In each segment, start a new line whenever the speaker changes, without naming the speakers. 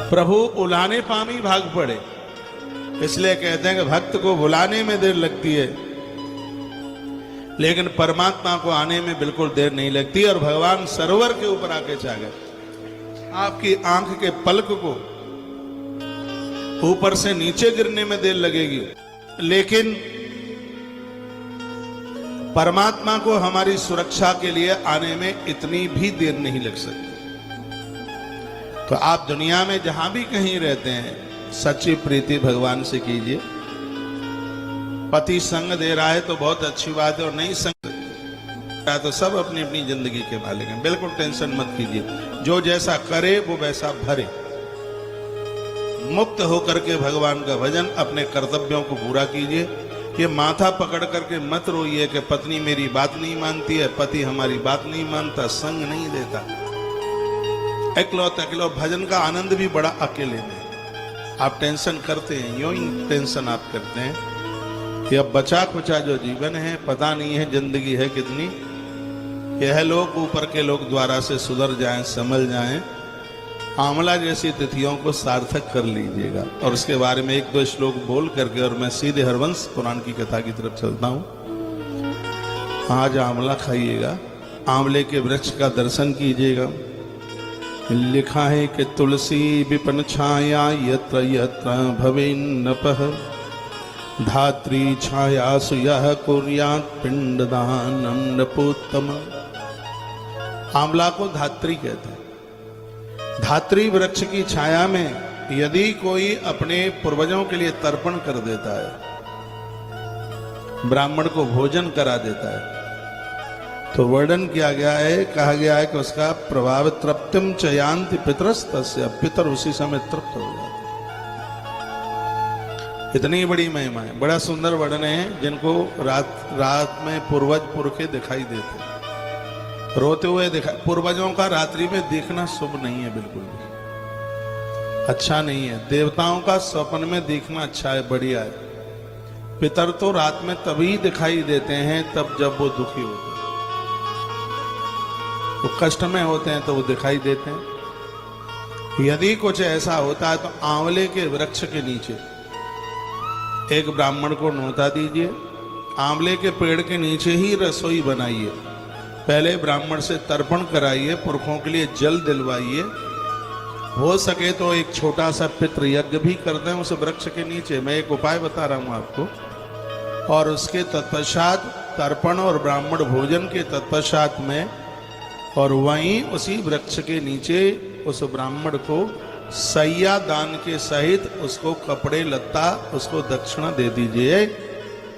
प्रभु उलाने पामी भाग पड़े, इसलिए कहते हैं कि भक्त को बुलाने में देर लगती है लेकिन परमात्मा को आने में बिल्कुल देर नहीं लगती। और भगवान सरोवर के ऊपर आके छा गए। आपकी आंख के पलक को ऊपर से नीचे गिरने में देर लगेगी, लेकिन परमात्मा को हमारी सुरक्षा के लिए आने में इतनी भी देर नहीं लग सकती। तो आप दुनिया में जहां भी कहीं रहते हैं, सच्ची प्रीति भगवान से कीजिए। पति संग दे रहा है तो बहुत अच्छी बात है, और नहीं संग दे रहा है तो सब अपनी अपनी जिंदगी के मालिक हैं। बिल्कुल टेंशन मत कीजिए, जो जैसा करे वो वैसा भरे। मुक्त होकर के भगवान का भजन, अपने कर्तव्यों को पूरा कीजिए। ये माथा पकड़ करके मत रोइए कि पत्नी मेरी बात नहीं मानती है, पति हमारी बात नहीं मानता, संग नहीं देता। अकेलो भजन का आनंद भी बड़ा अकेले में। आप टेंशन करते हैं, यूं ही टेंशन आप करते हैं कि अब बचा कुचा जो जीवन है, पता नहीं है जिंदगी है कितनी। यह लोग ऊपर के लोग द्वारा से सुधर जाएं, संभल जाएं। आंवला जैसी तिथियों को सार्थक कर लीजिएगा। और उसके बारे में एक दो श्लोक बोल करके और मैं सीधे हरवंश पुराण की कथा की तरफ चलता हूं। आज आंवला खाइएगा, आंवले के वृक्ष का दर्शन कीजिएगा। लिखा है कि तुलसी विपिन छाया यत्र यत्र भवेन्नपः, धात्री छायासु यः कुर्यात् पिंडदानं नपोत्तम। आंवला को धात्री कहते हैं। धात्री वृक्ष की छाया में यदि कोई अपने पूर्वजों के लिए तर्पण कर देता है, ब्राह्मण को भोजन करा देता है, तो वर्णन किया गया है, कहा गया है कि उसका प्रभाव तृप्तिम च यान्ति पितरस्तस्य, पितर उसी समय तृप्त हो जाते। इतनी बड़ी महिमा है, बड़ा सुंदर वर्णन है, जिनको रात में पूर्वज पुरखे दिखाई देते, रोते हुए दिखाई। पूर्वजों का रात्रि में देखना शुभ नहीं है, बिल्कुल भी अच्छा नहीं है। देवताओं का स्वप्न में देखना अच्छा है, बढ़िया है। पितर तो रात में तभी दिखाई देते हैं तब जब वो दुखी होते हैं, वो कष्ट में होते हैं तो वो दिखाई देते हैं। यदि कुछ ऐसा होता है तो आंवले के वृक्ष के नीचे एक ब्राह्मण को न्योता दीजिए, आंवले के पेड़ के नीचे ही रसोई बनाइए, पहले ब्राह्मण से तर्पण कराइए, पुरखों के लिए जल दिलवाइए, हो सके तो एक छोटा सा पितृ यज्ञ भी कर दें उस वृक्ष के नीचे। मैं एक उपाय बता रहा हूं आपको। और उसके तत्पश्चात तर्पण और ब्राह्मण भोजन के तत्पश्चात में, और वहीं उसी वृक्ष के नीचे उस ब्राह्मण को सैया दान के सहित उसको कपड़े लत्ता, उसको दक्षिणा दे दीजिए।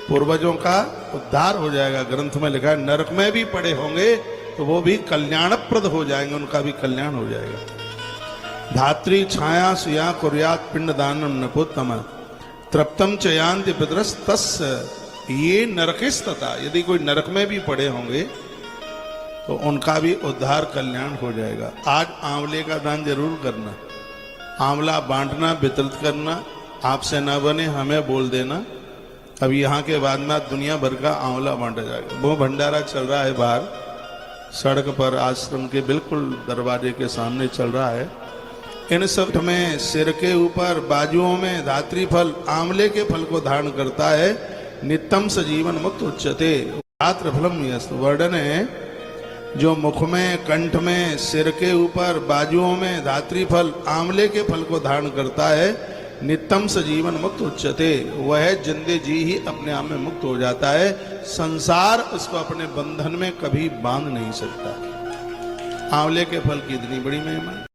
पूर्वजों का उद्धार हो जाएगा। ग्रंथ में लिखा है नरक में भी पड़े होंगे तो वो भी कल्याणप्रद हो जाएंगे, उनका भी कल्याण हो जाएगा। धात्री छाया सुया कुर्यात् पिंड दानम नपोत्तम, तृप्तम च यान्ति पितरस्तस्य ये नरकिस्तता। यदि कोई नरक में भी पड़े होंगे तो उनका भी उद्धार कल्याण हो जाएगा। आज आंवले का दान जरूर करना, आंवला बांटना, वितरित करना। आपसे ना बने हमें बोल देना। अब यहाँ के बाद में दुनिया भर का आंवला बांटा जाएगा। वो भंडारा चल रहा है बाहर सड़क पर, आश्रम के बिल्कुल दरवाजे के सामने चल रहा है। इन सब में सिर के ऊपर, बाजुओं में धात्री फल, आंवले के फल को धारण करता है। नित्यम सजीवन मुक्त उच्यते रात्र फलम यस्तु। वर्णन है, जो मुख में, कंठ में, सिर के ऊपर, बाजुओं में धात्री फल, आंवले के फल को धारण करता है, नित्यम सजीवन मुक्त उच्यते, वह जिंदे जी ही अपने आप में मुक्त हो जाता है। संसार उसको अपने बंधन में कभी बांध नहीं सकता। आंवले के फल की इतनी बड़ी महिमा।